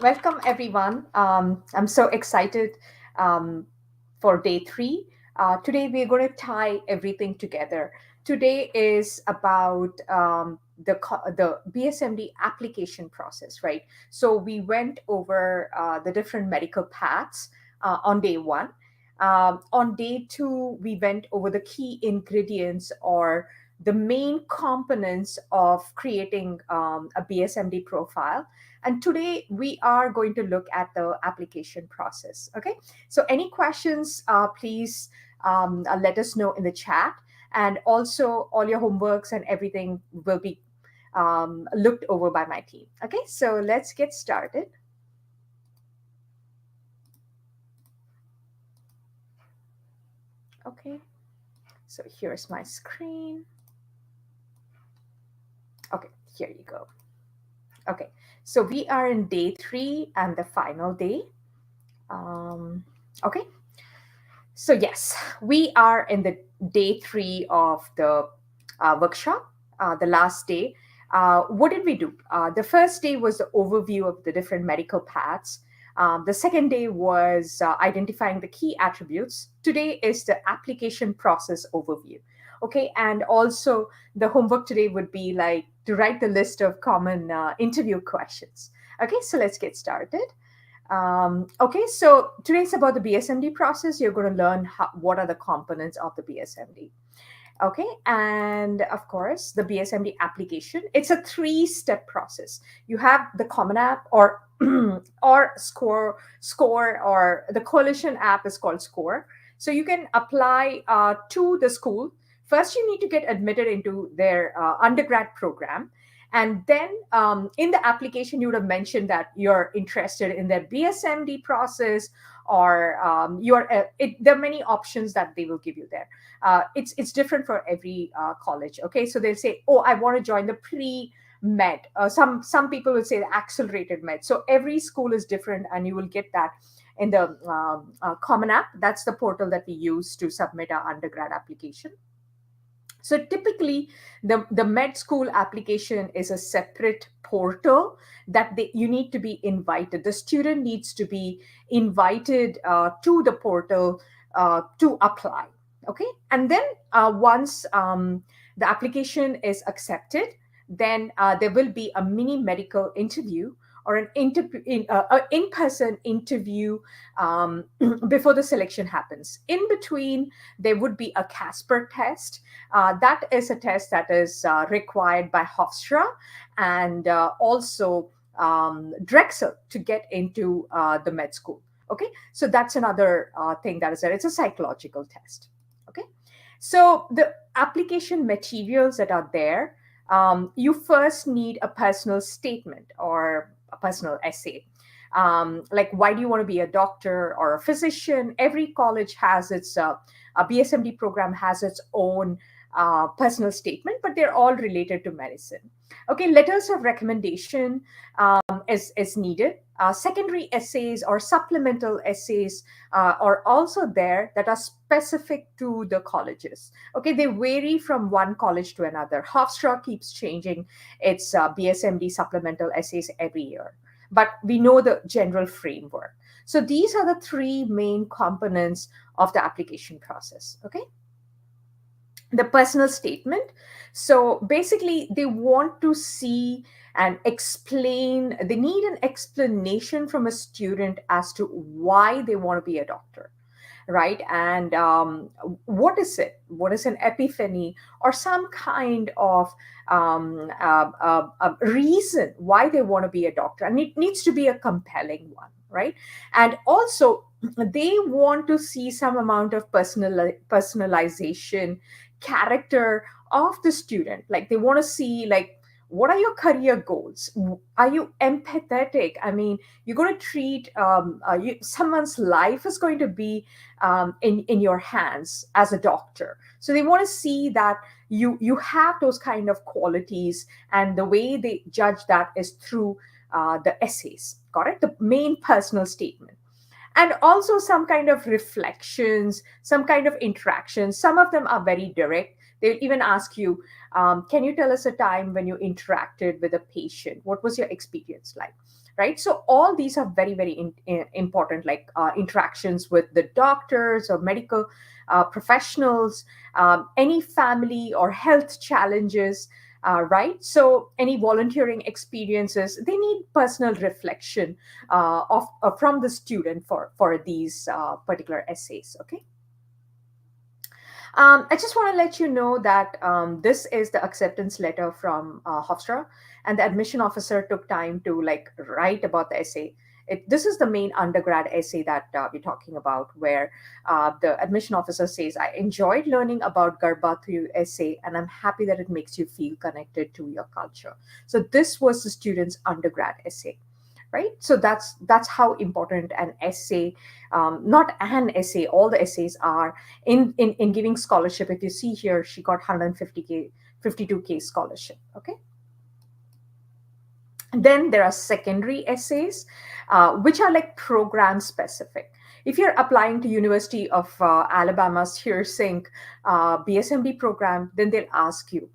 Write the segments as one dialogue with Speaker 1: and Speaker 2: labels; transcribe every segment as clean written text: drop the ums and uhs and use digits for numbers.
Speaker 1: Welcome, everyone. I'm so excited um, for day three. Today, we're going to tie everything together. Today is about the BSMD application process, right? So we went over the different medical paths on day one. On day two, we went over the key ingredients or the main components of creating a BSMD profile, and today we are going to look at the application process. Okay. So any questions, please let us know in the chat. And also, all your homeworks and everything will be looked over by my team. Okay. So let's get started. Okay. So here's my screen. Okay. Here you go. Okay. So we are in day three and the final day. Okay. So yes, we are in the day three of the workshop, the last day. What did we do? The first day was the overview of the different medical paths. The second day was identifying the key attributes. Today is the application process overview. Okay, and also the homework today would be like to write the list of common interview questions. Okay, so let's get started. Okay, so today's about the BSMD process. You're going to learn what are the components of the BSMD. Okay, and of course, the BSMD application. It's a three-step process. You have the Common App or or Score, or the Coalition app is called Score. So you can apply to the school. First, you need to get admitted into their undergrad program. And then in the application, you would have mentioned that you're interested in their BSMD process, or there are many options that they will give you there. It's different for every college. Okay, so they'll say, oh, I want to join the pre-med. Some people will say the accelerated med. So every school is different, and you will get that in the Common App. That's the portal that we use to submit our undergrad application. So typically, the med school application is a separate portal that you need to be invited. The student needs to be invited to the portal to apply. Okay, and then once the application is accepted, then there will be a mini medical interview or an in-person interview before the selection happens. In between, there would be a Casper test. That is a test that is required by Hofstra and also Drexel to get into the med school. Okay, so that's another thing that is there. It's a psychological test. Okay, so the application materials that are there, you first need a personal statement or a personal essay. Like, why do you want to be a doctor or a physician? Every college has its a BSMD program has its own personal statement, but they're all related to medicine. Okay, letters of recommendation is needed. Secondary essays or supplemental essays are also there that are specific to the colleges. Okay, they vary from one college to another. Hofstra keeps changing its BSMD supplemental essays every year, but we know the general framework. So these are the three main components of the application process. Okay, the personal statement. So basically, they want to see and explain, they need an explanation from a student as to why they want to be a doctor, right? And what is it? What is an epiphany or some kind of reason why they want to be a doctor? And it needs to be a compelling one, right? And also, they want to see some amount of personalization, character of the student. Like, they want to see, like, what are your career goals? Are you empathetic? I mean, you're going to treat someone's life is going to be in your hands as a doctor. So they want to see that you have those kind of qualities, and the way they judge that is through the essays. Got it? The main personal statement. And also some kind of reflections, some kind of interactions. Some of them are very direct. They'll even ask you, can you tell us a time when you interacted with a patient? What was your experience like? right? So all these are very, very important, like interactions with the doctors or medical professionals, any family or health challenges, right? So any volunteering experiences, they need personal reflection of from the student for these particular essays. Okay. I just want to let you know that this is the acceptance letter from Hofstra, and the admission officer took time to like write about the essay. This is the main undergrad essay that we're talking about, where the admission officer says, "I enjoyed learning about Garba through your essay, and I'm happy that it makes you feel connected to your culture." So this was the student's undergrad essay, right? So that's how important an essay, not an essay, all the essays are in giving scholarship. If you see here, she got 150k 52k scholarship. Okay. And then there are secondary essays, which are like program specific. If you're applying to University of Alabama's Hearsink BSMD program, then they'll ask you,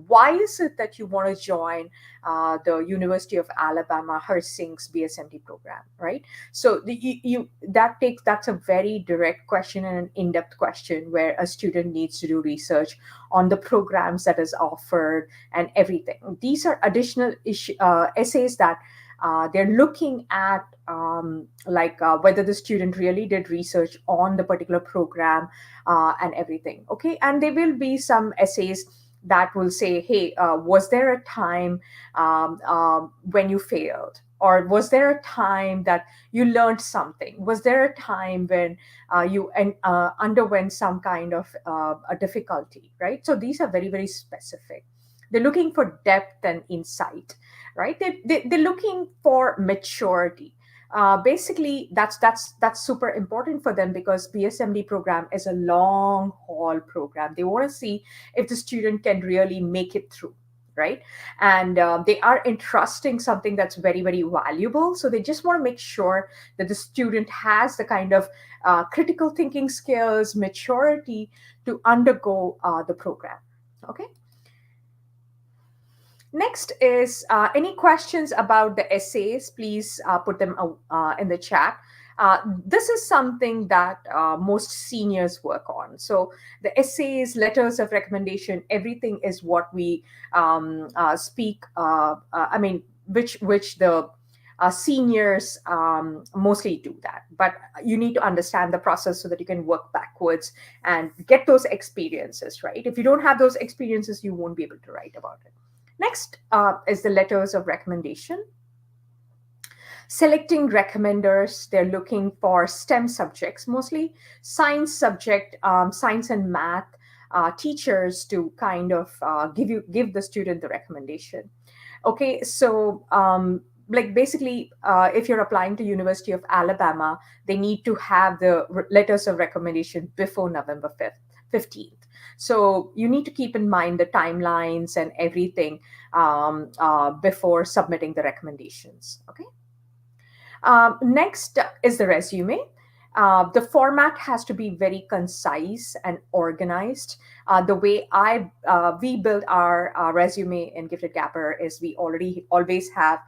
Speaker 1: why is it that you want to join the University of Alabama Hersink's BSMD program, right? So that's a very direct question and an in-depth question where a student needs to do research on the programs that is offered and everything. These are additional essays that they're looking at, whether the student really did research on the particular program and everything. Okay, and there will be some essays that will say, hey, was there a time when you failed? Or was there a time that you learned something? Was there a time when you underwent some kind of a difficulty, right? So these are very, very specific. They're looking for depth and insight, right? They're looking for maturity. Basically, that's super important for them, because BSMD program is a long haul program. They want to see if the student can really make it through, right? And they are entrusting something that's very, very valuable. So they just want to make sure that the student has the kind of critical thinking skills, maturity to undergo the program. Okay. Next is any questions about the essays, please put them in the chat. This is something that most seniors work on. So the essays, letters of recommendation, everything is what we speak, which the seniors mostly do that. But you need to understand the process so that you can work backwards and get those experiences, right? If you don't have those experiences, you won't be able to write about it. Next is the letters of recommendation. Selecting recommenders, they're looking for STEM subjects, mostly science subject, science and math teachers to kind of give the student the recommendation. Okay, so basically, if you're applying to University of Alabama, they need to have the letters of recommendation before November 15th. So you need to keep in mind the timelines and everything before submitting the recommendations. Okay. Next is the resume. The format has to be very concise and organized. The way we build our resume in Gifted Gapper is we always have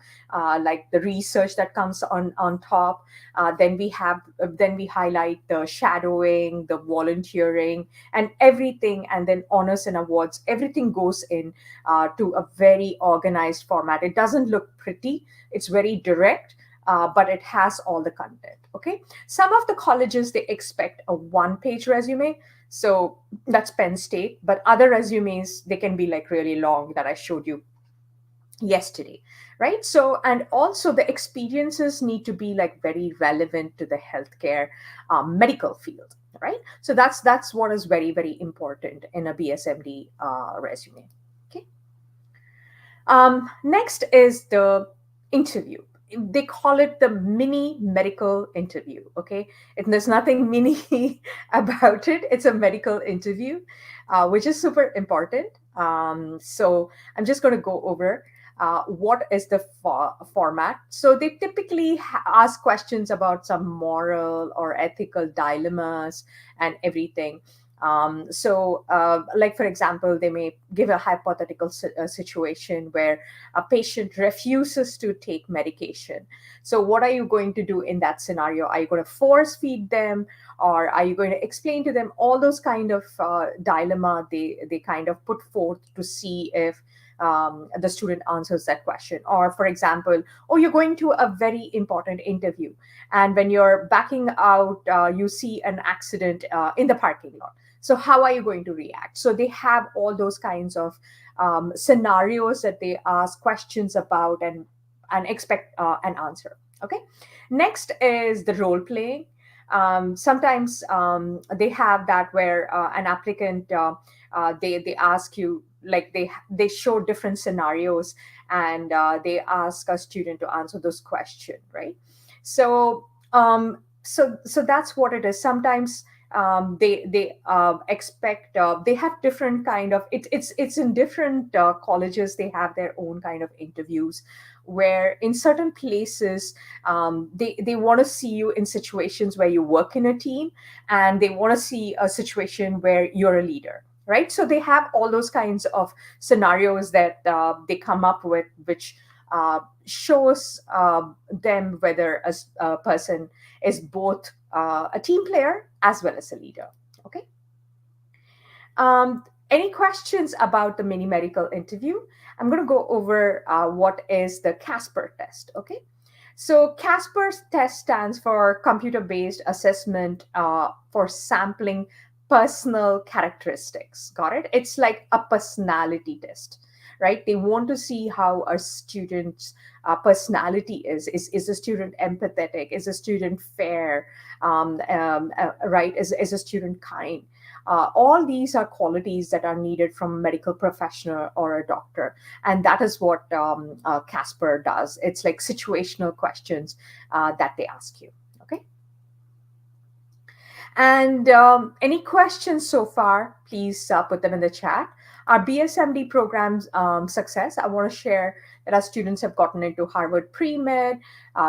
Speaker 1: like the research that comes on top. Then we highlight the shadowing, the volunteering, and everything, and then honors and awards. Everything goes in to a very organized format. It doesn't look pretty. It's very direct. But it has all the content. Okay. Some of the colleges, they expect a one-page resume. So that's Penn State. But other resumes, they can be like really long, that I showed you yesterday, right? So, and also the experiences need to be like very relevant to the healthcare medical field, right? So that's what is very, very important in a BSMD resume. Okay. Next is the interview. They call it the mini medical interview. Okay, there's nothing mini about it. It's a medical interview, which is super important. So I'm just going to go over what is the format. So they typically ask questions about some moral or ethical dilemmas and everything. Like for example, they may give a hypothetical situation where a patient refuses to take medication. So, what are you going to do in that scenario? Are you going to force feed them, or are you going to explain to them? All those kind of dilemma they kind of put forth to see if the student answers that question. Or, for example, oh, you're going to a very important interview, and when you're backing out, you see an accident in the parking lot. So, how are you going to react? So, they have all those kinds of scenarios that they ask questions about and expect an answer. Okay. Next is the role playing. Sometimes they have that where an applicant they ask you, like they show different scenarios, and they ask a student to answer those questions, right? So that's what it is. Sometimes they expect they have different kind of it's in different colleges. They have their own kind of interviews, where in certain places they want to see you in situations where you work in a team, and they want to see a situation where you're a leader, right? So they have all those kinds of scenarios that they come up with, which shows them whether a person is both a team player as well as a leader. Okay. Any questions about the mini medical interview? I'm going to go over what is the Casper test. Okay. So Casper's test stands for computer based assessment for sampling personal characteristics. Got it? It's like a personality test, right? They want to see how a student's personality is. Is a student empathetic? Is a student fair? Right? Is a student kind? All these are qualities that are needed from a medical professional or a doctor, and that is what Casper does. It's like situational questions that they ask you. Okay. And any questions so far, please put them in the chat. Our BSMD program's success, I want to share that our students have gotten into Harvard Pre-Med,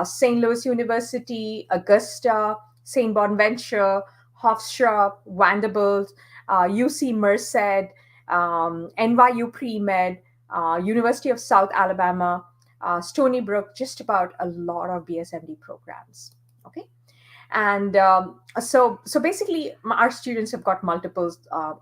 Speaker 1: St. Louis University, Augusta, St. Bonaventure, Hofstra, Vanderbilt, UC Merced, NYU Pre-Med, University of South Alabama, Stony Brook, just about a lot of BSMD programs. Okay. And so basically our students have got multiple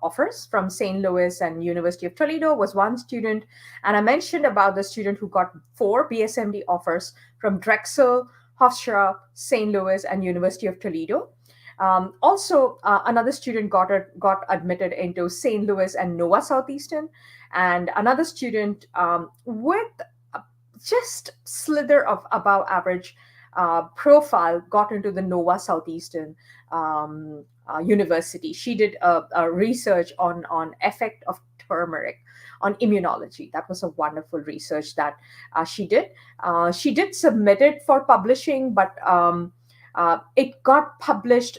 Speaker 1: offers from St. Louis, and University of Toledo was one student. And I mentioned about the student who got 4 BSMD offers from Drexel, Hofstra, St. Louis, and University of Toledo. Also, another student got admitted into St. Louis and Nova Southeastern, and another student with just slither of above average profile got into the Nova Southeastern University. She did a research on effect of turmeric on immunology. That was a wonderful research that she did. She did submit it for publishing, but it got published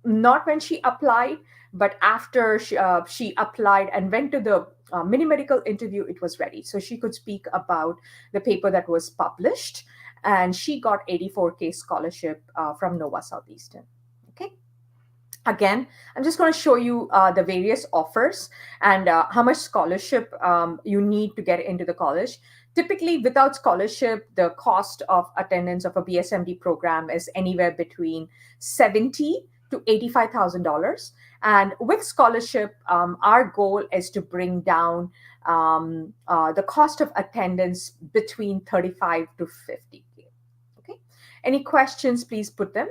Speaker 1: not when she applied, but after she applied and went to the mini medical interview, it was ready. So she could speak about the paper that was published, and she got 84K scholarship from Nova Southeastern. Okay. Again, I'm just going to show you the various offers and how much scholarship you need to get into the college. Typically, without scholarship, the cost of attendance of a BSMD program is anywhere between $70,000 to $85,000. And with scholarship, our goal is to bring down the cost of attendance between 35 to 50K. Okay. Any questions, please put them.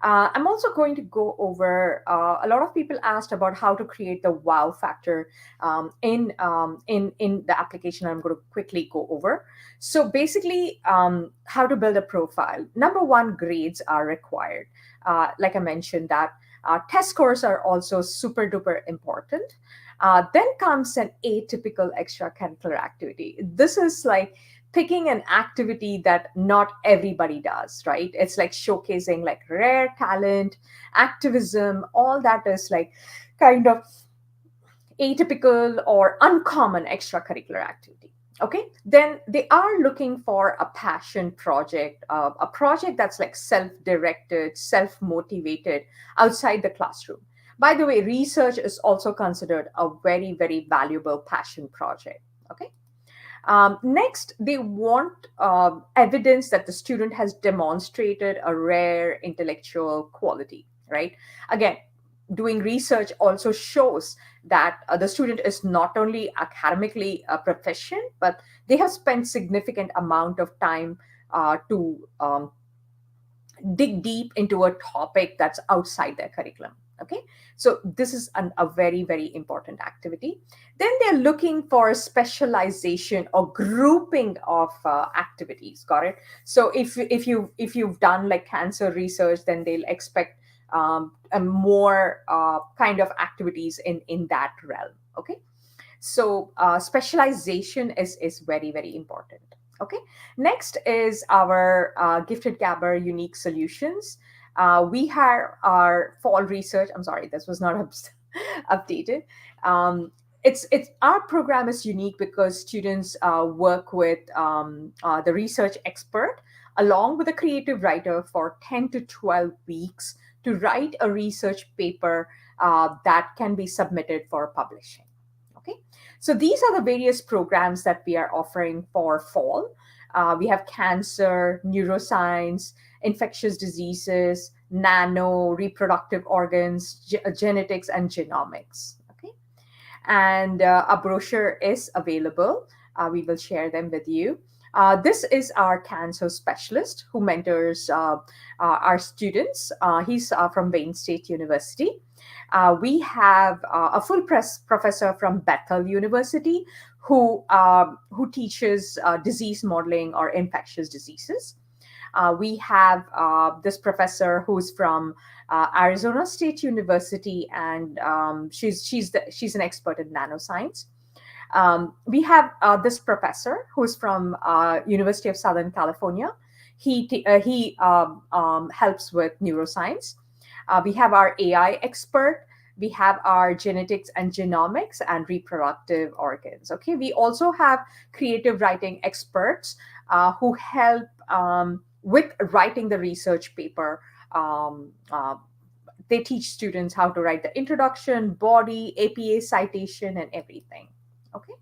Speaker 1: I'm also going to go over. A lot of people asked about how to create the wow factor in the application. I'm going to quickly go over. So basically, how to build a profile. Number one, grades are required. Like I mentioned, that test scores are also super duper important. Then comes an atypical extracurricular activity. This is like picking an activity that not everybody does, right? It's like showcasing like rare talent, activism, all that is like kind of atypical or uncommon extracurricular activity. Okay, then they are looking for a passion project, a project that's like self-directed, self-motivated outside the classroom. By the way, research is also considered a very, very valuable passion project. Okay. Next, they want evidence that the student has demonstrated a rare intellectual quality, right? Again, doing research also shows that the student is not only academically proficient, but they have spent significant amount of time to dig deep into a topic that's outside their curriculum. Okay, so this is a very, very important activity. Then they're looking for specialization or grouping of activities. Got it? So if you've done like cancer research, then they'll expect a more kind of activities in that realm. Okay, so specialization is very, very important. Okay, next is our gifted gabber unique solutions. We have our fall research. I'm sorry, this was not updated. It's our program is unique because students work with the research expert along with a creative writer for 10 to 12 weeks to write a research paper that can be submitted for publishing. Okay, so these are the various programs that we are offering for fall. We have cancer, neuroscience, infectious diseases, nano, reproductive organs, genetics, and genomics. Okay, and a brochure is available. We will share them with you. This is our cancer specialist who mentors our students. He's from Wayne State University. We have a full press professor from Bethel University who teaches disease modeling or infectious diseases. We have this professor who's from Arizona State University, and she's an expert in nanoscience. We have this professor who's from University of Southern California. He helps with neuroscience. We have our AI expert. We have our genetics and genomics and reproductive organs. Okay, we also have creative writing experts who help with writing the research paper. They teach students how to write the introduction, body, APA citation, and everything. Okay,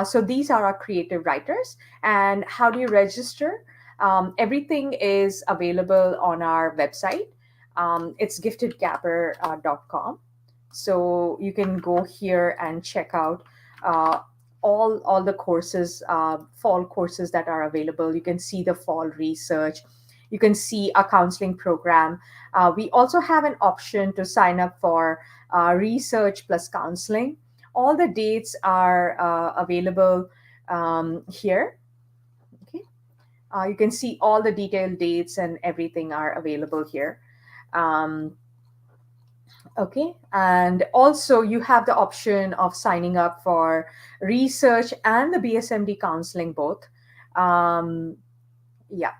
Speaker 1: so these are our creative writers. And how do you register? Everything is available on our website. It's giftedgabber.com. So you can go here and check out all the courses, fall courses that are available. You can see the fall research. You can see a counseling program. We also have an option to sign up for research plus counseling. All the dates are available here. Okay, you can see all the detailed dates and everything are available here. Okay, and also you have the option of signing up for research and the BSMD counseling both. Yeah,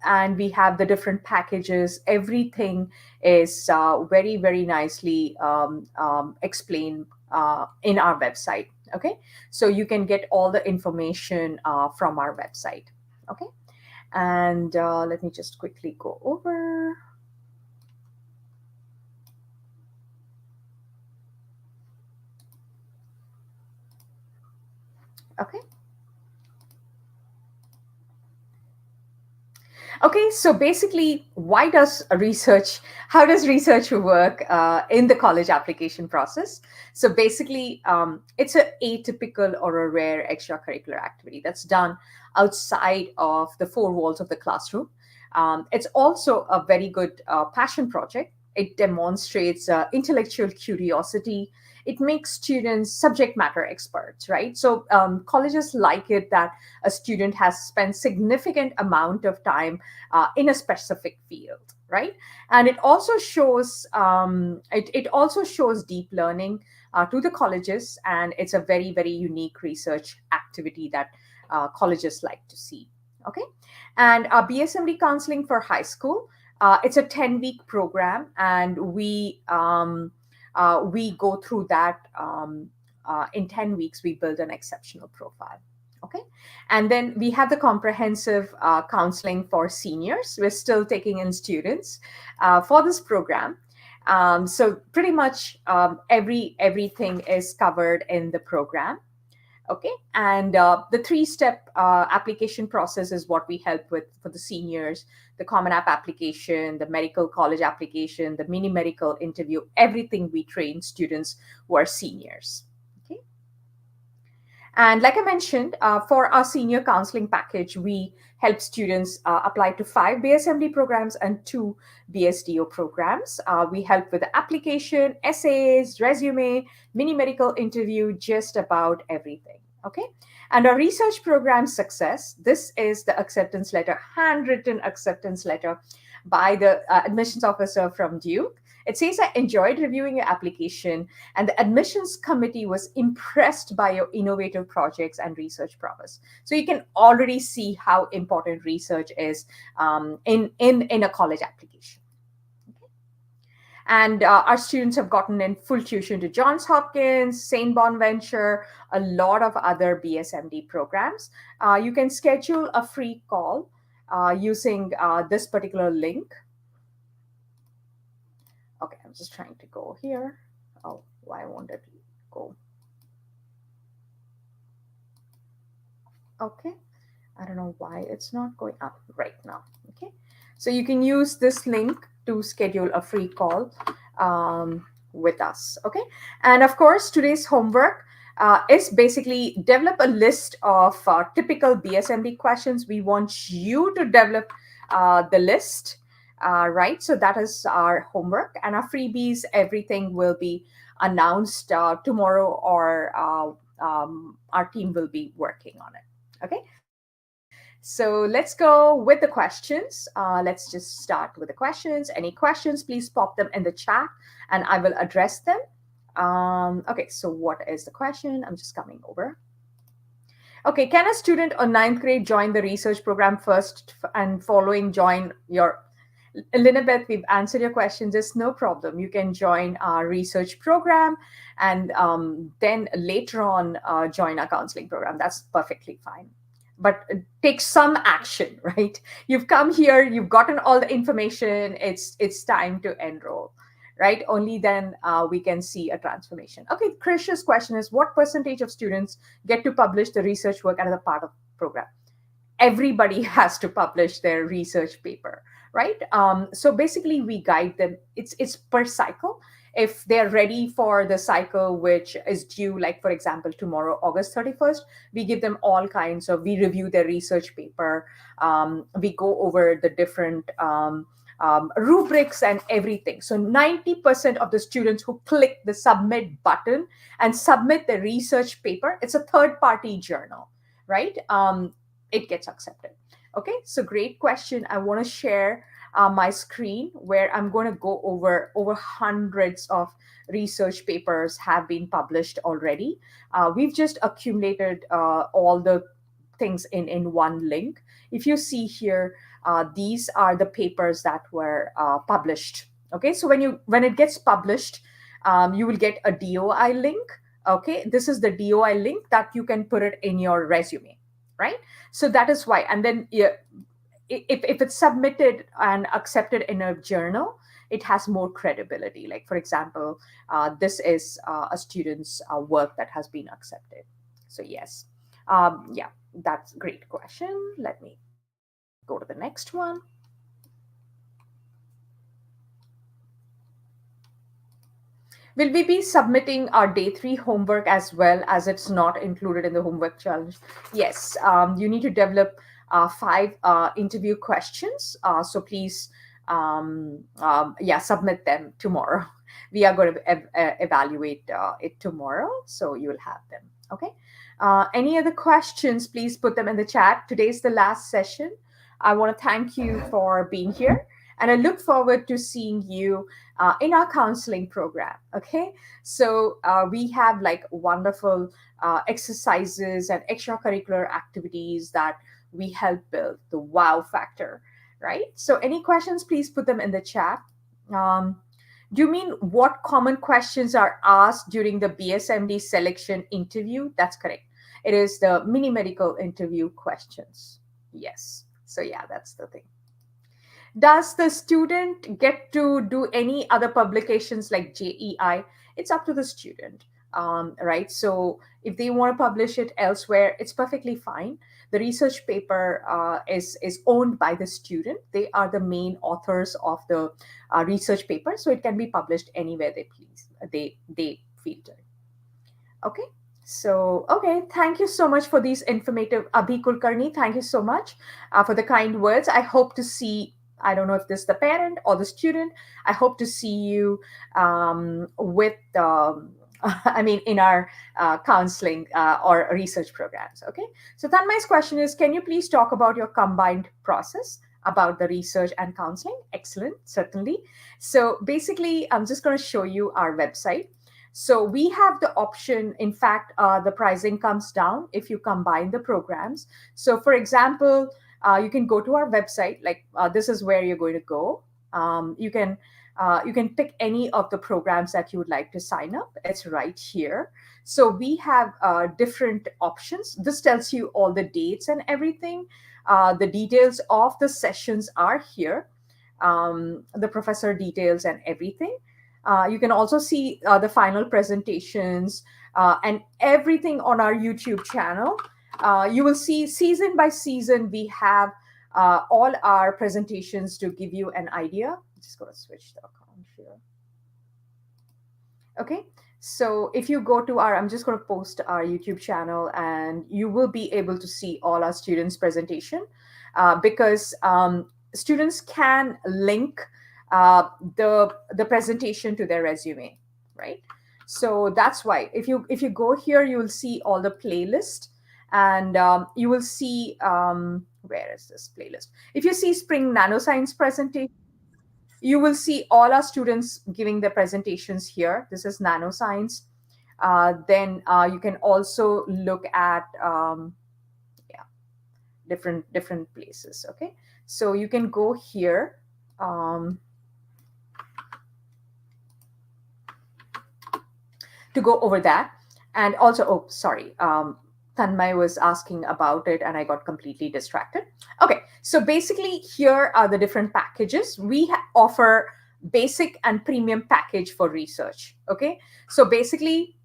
Speaker 1: and we have the different packages. Everything is very, very nicely explained in our website. Okay, so you can get all the information from our website. Okay, and let me just quickly go over. Okay. Okay, so basically, how does research work in the college application process? So basically, it's an atypical or a rare extracurricular activity that's done outside of the four walls of the classroom. It's also a very good passion project. It demonstrates intellectual curiosity. It makes students subject matter experts, right? So colleges like it that a student has spent significant amount of time in a specific field, right? And it also shows it also shows deep learning to the colleges, and it's a very, very unique research activity that colleges like to see. Okay, and BSMD counseling for high school. It's a 10-week program, and we go through that in 10 weeks. We build an exceptional profile. Okay, and then we have the comprehensive counseling for seniors. We're still taking in students for this program. So pretty much everything is covered in the program. Okay, and the three-step application process is what we help with for the seniors: the common app application, the medical college application, the mini medical interview, everything we train students who are seniors. Okay, and like I mentioned, for our senior counseling package, we help students apply to 5 BSMD programs and 2 BSDO programs. We help with the application, essays, resume, mini medical interview, just about everything. Okay. And our research program success, this is the acceptance letter, handwritten acceptance letter by the admissions officer from Duke. It says, I enjoyed reviewing your application, and the admissions committee was impressed by your innovative projects and research prowess. So you can already see how important research is in a college application. And our students have gotten in full tuition to Johns Hopkins, St. Bonaventure, a lot of other BSMD programs. You can schedule a free call using this particular link. Okay, I'm just trying to go here. Oh, why won't it go? Okay, I don't know why it's not going up right now. Okay, so you can use this link to schedule a free call with us. Okay, and of course, today's homework is basically develop a list of typical BSMD questions. We want you to develop the list. Right, so that is our homework, and our freebies, everything will be announced tomorrow, or our team will be working on it. Okay, so let's go with the questions. Let's just start with the questions. Any questions, please pop them in the chat and I will address them. Okay, so what is the question? I'm just coming over. Okay, can a student on 9th grade join the research program first and following join your... Linabeth, we've answered your questions. There's no problem. You can join our research program and then later on join our counseling program. That's perfectly fine. But take some action, right? You've come here, you've gotten all the information. It's time to enroll, right? Only then we can see a transformation. Okay, Krish's question is, what percentage of students get to publish the research work as a part of the program? Everybody has to publish their research paper, right? So basically we guide them. It's per cycle. If they're ready for the cycle which is due, like for example tomorrow, August 31st, we give them all kinds of, we review their research paper, we go over the different rubrics and everything. So 90% of the students who click the submit button and submit the research paper, it's a third party journal, right? It gets accepted. Okay, so great question. I want to share my screen where I'm going to go over hundreds of research papers have been published already. We've just accumulated all the things in one link. If you see here, these are the papers that were published. Okay, so when it gets published, you will get a DOI link. Okay, this is the DOI link that you can put it in your resume, right? So that is why. And then if it's submitted and accepted in a journal, it has more credibility. Like for example, this is a student's work that has been accepted. So yes, yeah, that's a great question. Let me go to the next one. Will we be submitting our day 3 homework as well, as it's not included in the homework challenge? Yes, you need to develop 5 interview questions. So please, yeah, submit them tomorrow. We are going to evaluate it tomorrow, so you will have them. Okay. Any other questions, please put them in the chat. Today's the last session. I want to thank you for being here, and I look forward to seeing you in our counseling program. Okay, so we have like wonderful exercises and extracurricular activities that we help build the wow factor, right? So any questions, please put them in the chat. Do you mean what common questions are asked during the BSMD selection interview? That's correct. It is the mini medical interview questions. Yes. So yeah, that's the thing. Does the student get to do any other publications like JEI? It's up to the student, right? So if they want to publish it elsewhere, it's perfectly fine. The research paper is owned by the student. They are the main authors of the research paper, so it can be published anywhere they please. They feel it. Okay. So, okay, thank you so much for these informative, Abhi Kulkarni. Thank you so much for the kind words. I hope to see, I don't know if this is the parent or the student, I hope to see you with, I mean, in our counseling or research programs. Okay. So, Tanmai's question is, can you please talk about your combined process? About the research and counseling? Excellent, certainly. So, basically, I'm just going to show you our website. So we have the option, in fact, the pricing comes down if you combine the programs. So for example, you can go to our website, like this is where you're going to go. You can pick any of the programs that you would like to sign up. It's right here. So we have different options. This tells you all the dates and everything. The details of the sessions are here. The professor details and everything. You can also see the final presentations and everything on our YouTube channel. You will see season by season, we have all our presentations to give you an idea. I'm just going to switch the account here. Okay, so if you go to our, I'm just going to post our YouTube channel and you will be able to see all our students' presentation because students can link the presentation to their resume, right? So that's why if you go here, you will see all the playlist, and you will see where is this playlist? If you see Spring Nanoscience presentation, you will see all our students giving their presentations here. This is Nanoscience. Then you can also look at yeah, different places. Okay, so you can go here. To go over that. And also, oh, sorry, Tanmay was asking about it and I got completely distracted. Okay, so basically here are the different packages. We offer basic and premium package for research. Okay, so basically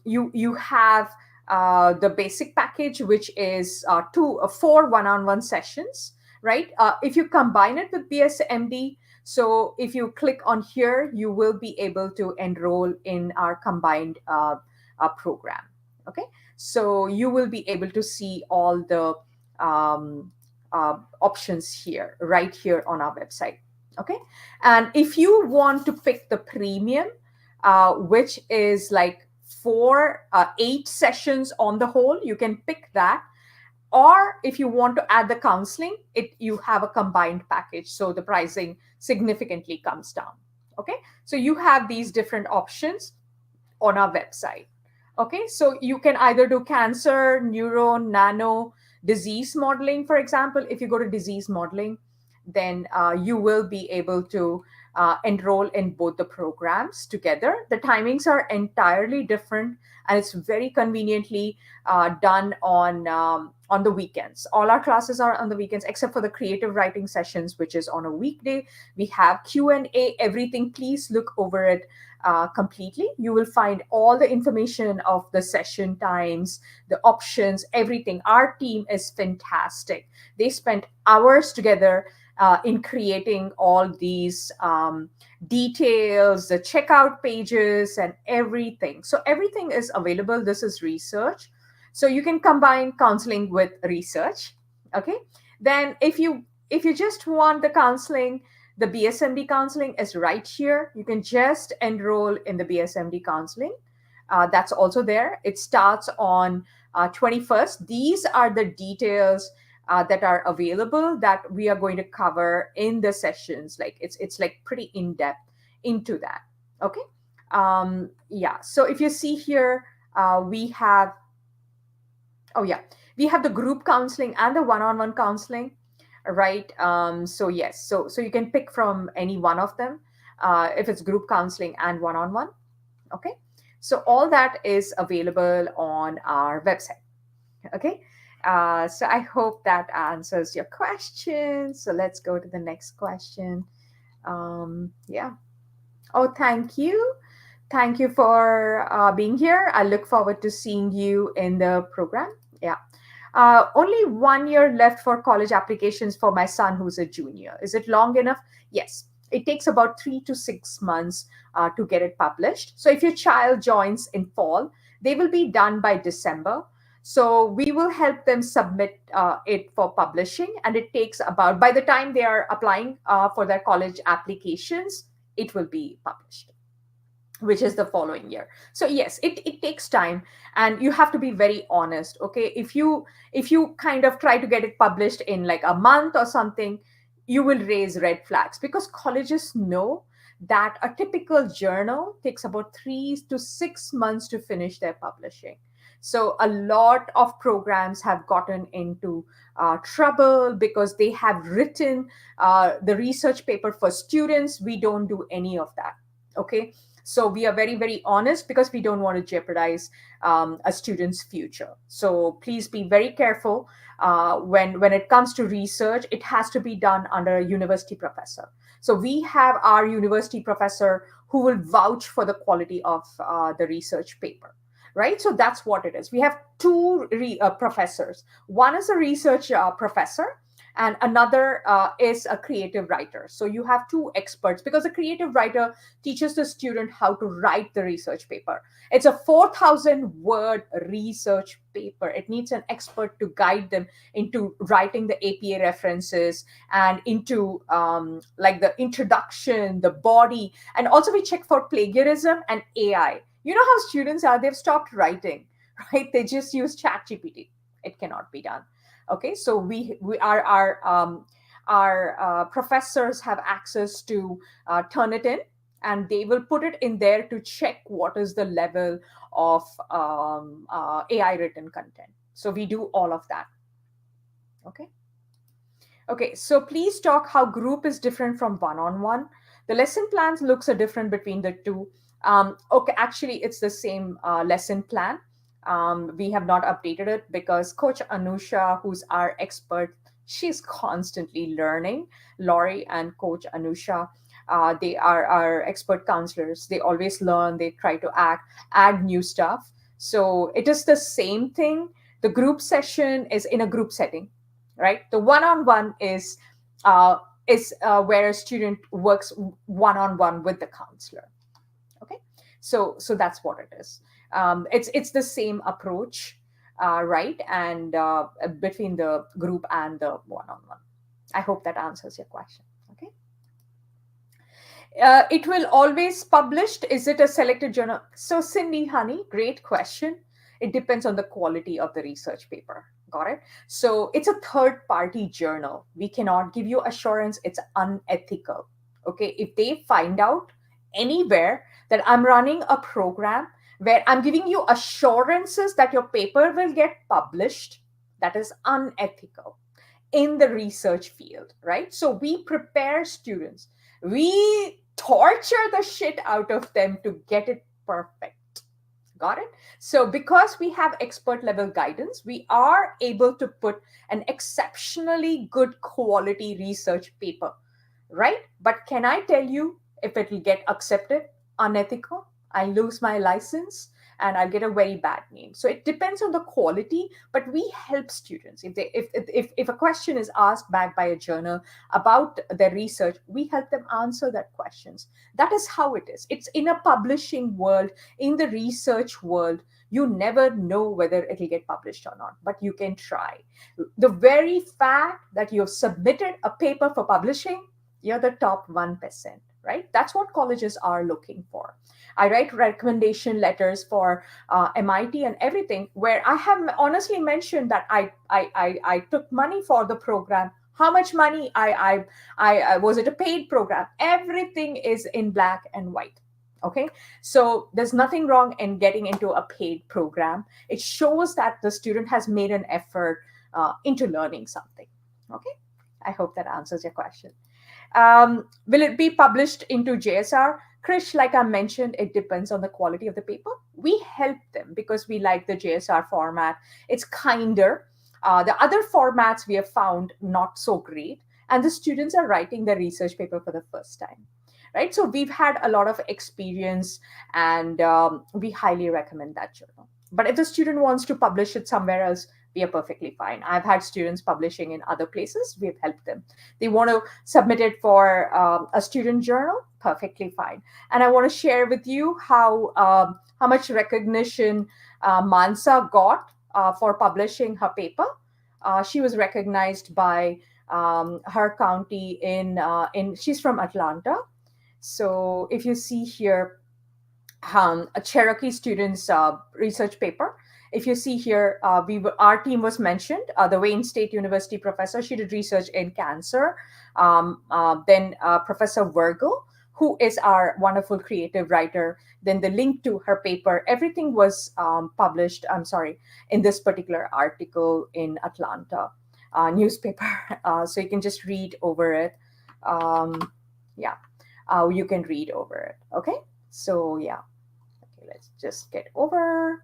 Speaker 1: you have the basic package, which is 4 one-on-one sessions, right? If you combine it with BSMD, so if you click on here, you will be able to enroll in our combined program. Okay, so you will be able to see all the options here, right here on our website. Okay, and if you want to pick the premium, which is like 8 sessions on the whole, you can pick that. Or if you want to add the counseling, you have a combined package, so the pricing significantly comes down. Okay, so you have these different options on our website. Okay, so you can either do cancer, neuro, nano, disease modeling. For example, if you go to disease modeling, then you will be able to enroll in both the programs together. The timings are entirely different, and it's very conveniently done on the weekends. All our classes are on the weekends, except for the creative writing sessions, which is on a weekday. We have Q&A, everything. Please look over it completely. You will find all the information of the session times, the options, everything. Our team is fantastic. They spent hours together in creating all these details, the checkout pages, and everything. So everything is available. This is research. So you can combine counseling with research. Okay. Then if you just want the counseling, the BSMD counseling is right here. You can just enroll in the BSMD counseling. That's also there. It starts on 21st. These are the details that are available that we are going to cover in the sessions. Like it's like pretty in depth into that. Okay. Yeah. So if you see here, we have, oh yeah, we have the group counseling and the one-on-one counseling, right? So yes, so you can pick from any one of them if it's group counseling and one-on-one. Okay. So all that is available on our website. Okay. So I hope that answers your question. So let's go to the next question. Yeah. Oh, thank you. Thank you for being here. I look forward to seeing you in the program. Yeah. Only 1 year left for college applications for my son who's a junior. Is it long enough? Yes. It takes about 3 to 6 months to get it published. So if your child joins in fall, they will be done by December. So we will help them submit it for publishing. And it takes about, by the time they are applying for their college applications, it will be published, which is the following year. So yes, it takes time, and you have to be very honest. Okay, if you kind of try to get it published in like a month or something, you will raise red flags, because colleges know that a typical journal takes about 3 to 6 months to finish their publishing. So a lot of programs have gotten into trouble because they have written the research paper for students. We don't do any of that. Okay, so we are very, very honest because we don't want to jeopardize a student's future. So please be very careful when it comes to research. It has to be done under a university professor. So we have our university professor who will vouch for the quality of the research paper. Right, so that's what it is. We have two professors. One is a research professor, and another is a creative writer. So you have two experts, because a creative writer teaches the student how to write the research paper. It's a 4,000 word research paper. It needs an expert to guide them into writing the APA references and into like the introduction, the body. And also we check for plagiarism and AI. You know how students are, they've stopped writing, right? They just use ChatGPT. It cannot be done. Okay, so we our professors have access to turn it in, and they will put it in there to check what is the level of AI written content. So we do all of that. Okay. Okay, so please talk how group is different from one-on-one. The lesson plans looks are different between the two. Okay, actually, it's the same lesson plan. We have not updated it because Coach Anusha, who's our expert, she's constantly learning. Laurie and Coach Anusha, they are our expert counselors. They always learn, they try to add new stuff. So it is the same thing. The group session is in a group setting, right? The one-on-one is where a student works one-on-one with the counselor. Okay, so that's what it is. It's the same approach, right? And between the group and the one-on-one. I hope that answers your question. Okay. It will always published. Is it a selected journal? So Cindy, honey, great question. It depends on the quality of the research paper. Got it? So it's a third party journal. We cannot give you assurance. It's unethical. Okay. If they find out anywhere that I'm running a program where I'm giving you assurances that your paper will get published, that is unethical in the research field, right? So we prepare students. We torture the shit out of them to get it perfect. Got it? So because we have expert level guidance, we are able to put an exceptionally good quality research paper, right? But can I tell you if it will get accepted? Unethical. I lose my license and I'll get a very bad name. So it depends on the quality, but we help students. If a question is asked back by a journal about their research, we help them answer that questions. That is how it is. It's in a publishing world, in the research world, you never know whether it will get published or not, but you can try. The very fact that you've submitted a paper for publishing, you're the top 1%, right? That's what colleges are looking for. I write recommendation letters for MIT and everything, where I have honestly mentioned that I took money for the program. How much money I was it a paid program? Everything is in black and white. Okay, so there's nothing wrong in getting into a paid program. It shows that the student has made an effort into learning something. Okay, I hope that answers your question. Will it be published into JSR? Krish, like I mentioned, it depends on the quality of the paper. We help them because we like the JSR format. It's kinder. The other formats we have found not so great, and the students are writing their research paper for the first time, right? So we've had a lot of experience, and we highly recommend that journal. But if the student wants to publish it somewhere else, we are perfectly fine. I've had students publishing in other places. We've helped them. They want to submit it for a student journal, perfectly fine. And I want to share with you how much recognition Mansa got for publishing her paper. She was recognized by her county in she's from Atlanta. So if you see here, a Cherokee student's research paper. If you see here, our team was mentioned. The Wayne State University professor, she did research in cancer. Then Professor Virgil, who is our wonderful creative writer. Then the link to her paper, everything was published, I'm sorry, in this particular article in Atlanta newspaper. So you can just read over it. Yeah, you can read over it. Okay, so yeah. Okay, let's just get over.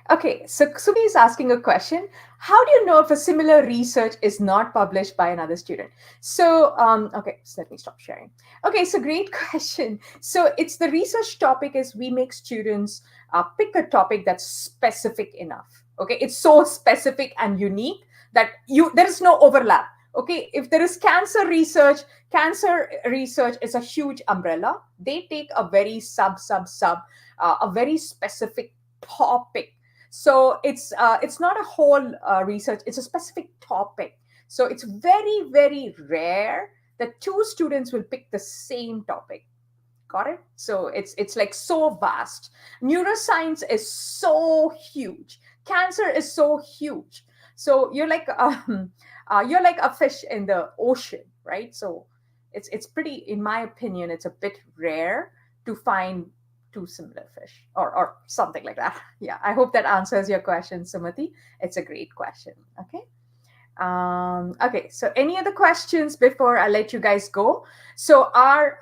Speaker 1: Okay, so Subi is asking a question. How do you know if a similar research is not published by another student? So, okay, so let me stop sharing. Okay, so great question. So it's the research topic is we make students pick a topic that's specific enough. Okay, it's so specific and unique that there is no overlap. Okay, if there is cancer research is a huge umbrella. They take a very a very specific topic. So it's not a whole research, it's a specific topic. So it's very rare that two students will pick the same topic. Got it? So it's like so vast. Neuroscience is so huge. Cancer is so huge. So you're like a fish in the ocean, right? So it's pretty, in my opinion, it's a bit rare to find two similar fish or something like that. Yeah, I hope that answers your question, Sumati. It's a great question. Okay. Okay, so any other questions before I let you guys go? So our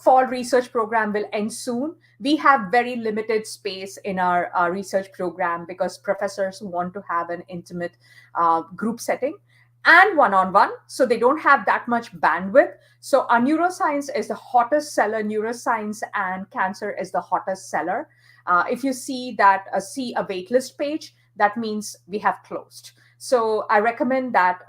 Speaker 1: fall research program will end soon. We have very limited space in our research program because professors want to have an intimate group setting and one-on-one, so they don't have that much bandwidth. So our neuroscience is the hottest seller. Neuroscience and cancer is the hottest seller. If you see a waitlist page, that means we have closed. So I recommend that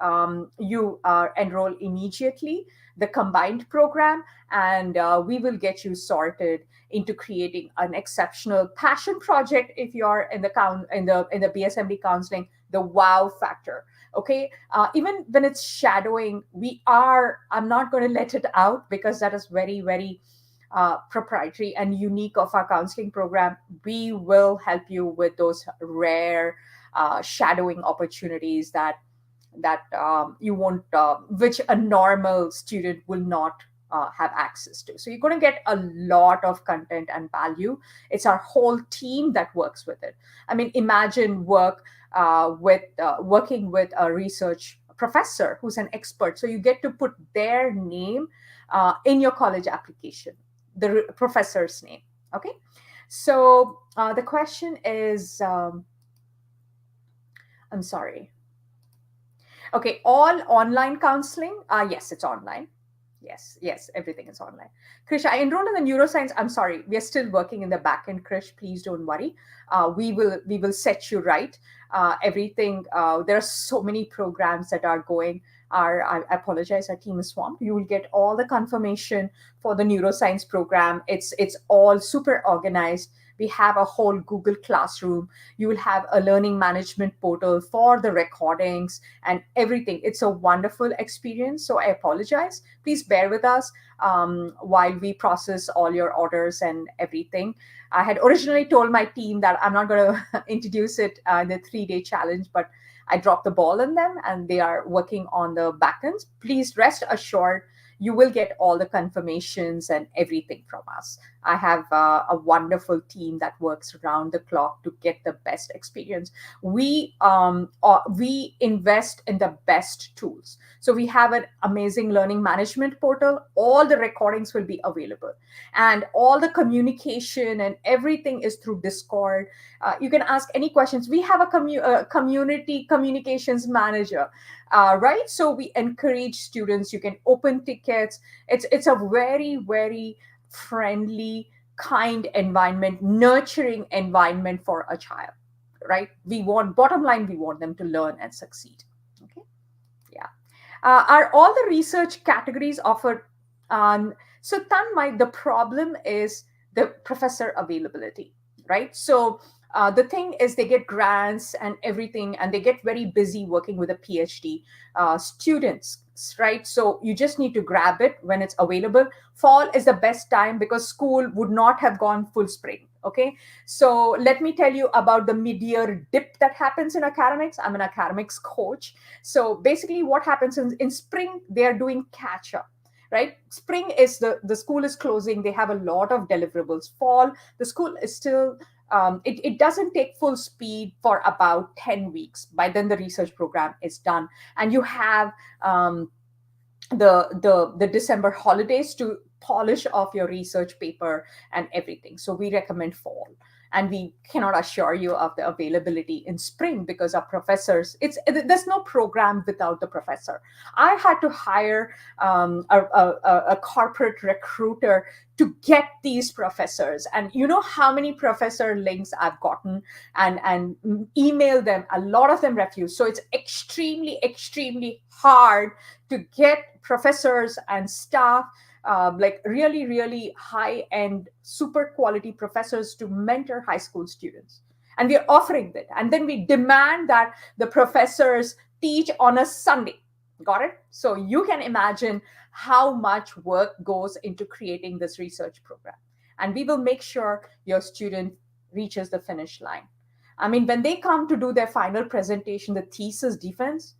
Speaker 1: you enroll immediately the combined program, and we will get you sorted into creating an exceptional passion project. If you're in the BSMD counseling, the wow factor. Okay, even when it's shadowing, I'm not going to let it out because that is very proprietary and unique of our counseling program. We will help you with those rare shadowing opportunities that you won't, which a normal student will not have access to. So you're going to get a lot of content and value. It's our whole team that works with it. I mean, imagine working with a research professor who's an expert. So you get to put their name in your college application, the professor's name. Okay. So the question is, I'm sorry. Okay, all online counseling? Yes, it's online. Yes, everything is online. Krish, I enrolled in the neuroscience. I'm sorry, we are still working in the back end, Krish. Please don't worry. We will set you right. Everything. There are so many programs that are going. I apologize, our team is swamped. You will get all the confirmation for the neuroscience program. It's all super organized. We have a whole Google Classroom. You will have a learning management portal for the recordings and everything. It's a wonderful experience. So I apologize. Please bear with us while we process all your orders and everything. I had originally told my team that I'm not going to introduce it in the 3-day challenge, but I dropped the ball on them and they are working on the backends. Please rest assured you will get all the confirmations and everything from us. I have a wonderful team that works around the clock to get the best experience. We invest in the best tools. So we have an amazing learning management portal. All the recordings will be available, and all the communication and everything is through Discord. You can ask any questions. We have a community communications manager, right? So we encourage students. You can open tickets. It's a very friendly, kind environment, nurturing environment for a child, right? We want, bottom line, we want them to learn and succeed. Okay. Yeah. Are all the research categories offered? So Tanmay, the problem is the professor availability, right? So the thing is, they get grants and everything, and they get very busy working with a PhD students, right? So you just need to grab it when it's available. Fall is the best time because school would not have gone full spring. Okay, so let me tell you about the mid-year dip that happens in academics. I'm an academics coach. So basically what happens in spring, they are doing catch up, right? Spring is the school is closing, they have a lot of deliverables. Fall, the school is still it doesn't take full speed for about 10 weeks. By then the research program is done, and you have the December holidays to polish off your research paper and everything. So we recommend fall, and we cannot assure you of the availability in spring because our professors, there's no program without the professor. I had to hire a corporate recruiter to get these professors, and you know how many professor links I've gotten and email them. A lot of them refuse. So it's extremely hard to get professors and staff, like really high end, super quality professors to mentor high school students. And we're offering that. And then we demand that the professors teach on a Sunday. Got it? So you can imagine how much work goes into creating this research program. And we will make sure your student reaches the finish line. I mean, when they come to do their final presentation, the thesis defense,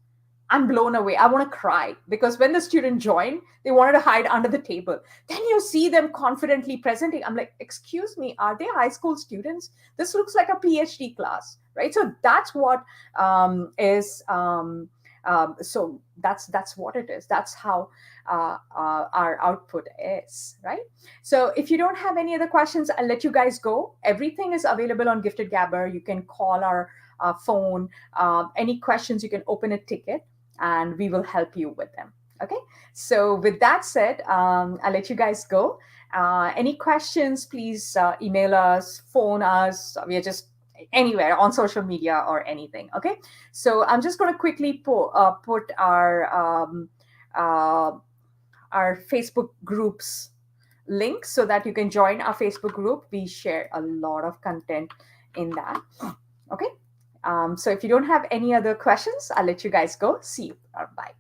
Speaker 1: I'm blown away. I want to cry because when the student joined, they wanted to hide under the table. Then you see them confidently presenting. I'm like, excuse me, are they high school students? This looks like a PhD class, right? So that's what so that's what it is. That's how our output is, right? So if you don't have any other questions, I'll let you guys go. Everything is available on Gifted Gabber. You can call our phone. Any questions, you can open a ticket and we will help you with them. Okay. So with that said, I'll let you guys go. Any questions, please email us, phone us. We are just anywhere on social media or anything. Okay. So I'm just going to quickly put our Facebook groups link so that you can join our Facebook group. We share a lot of content in that. Okay. So if you don't have any other questions, I'll let you guys go. See you. Bye.